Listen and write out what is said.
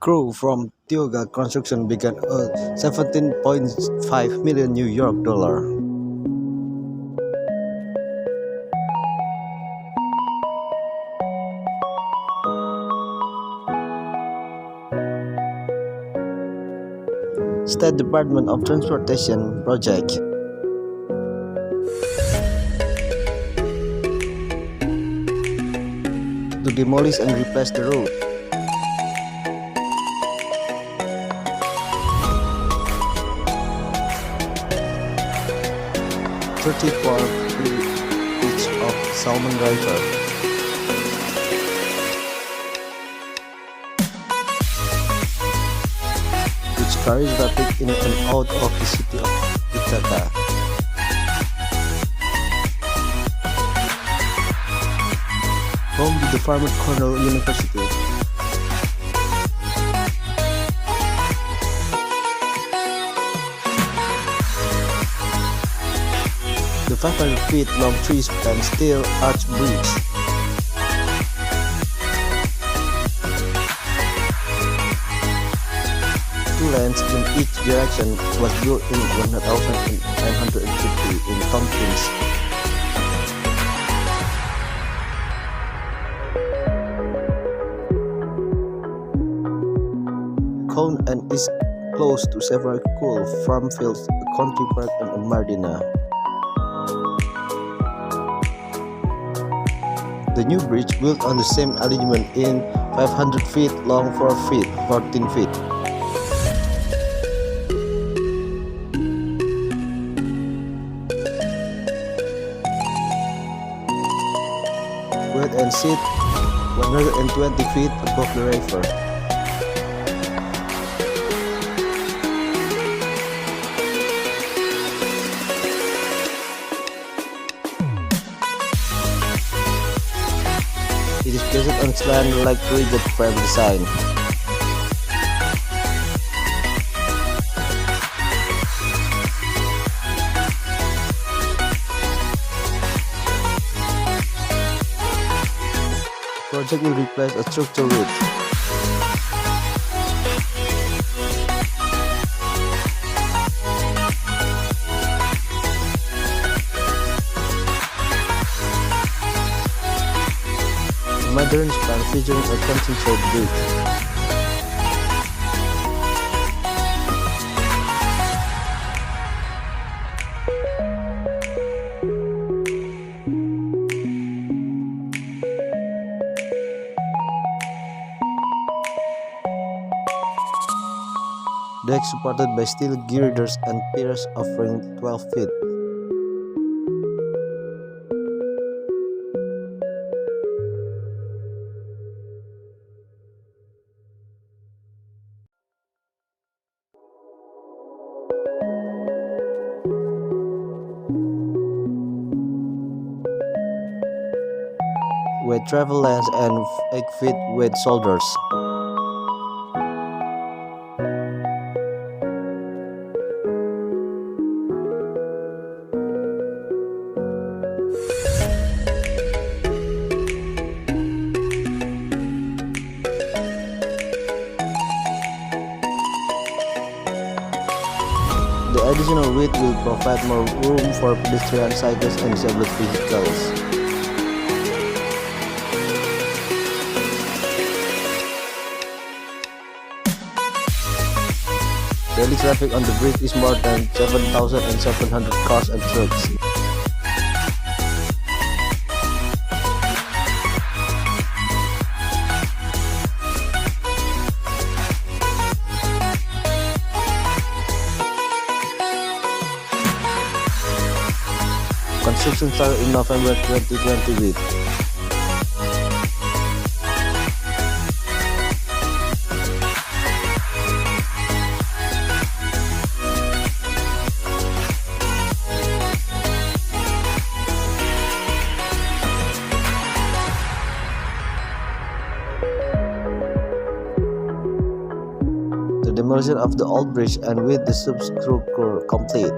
Crew from Tioga Construction began a 17.5 million New York dollar. State Department of Transportation project. To demolish and replace the road. .34 pitch of Salmon River, which carries traffic in and out of the city of Ithaca. Home to the former Cornell University. The 500 feet long 3-span steel arch bridge. Two lanes in each direction was built in 1950 in Tompkins. Cone and is close to several cool farm fields, a country park, and a marina. The new bridge, built on the same alignment in 500 feet long 4 feet 14 feet. Width and sit 120 feet above the river. It is based on slant-like rigid frame design. The project will replace a structure with modern span featuring a concentrate bridge. Deck supported by steel girders and piers offering 12 feet. With travel lanes and 8 feet with shoulders. The additional width will provide more room for pedestrian, cyclists, and disabled vehicles. Daily traffic on the bridge is more than 7,700 cars and trucks. Construction started in November 2020 the demolition of the old bridge and with the substructure complete.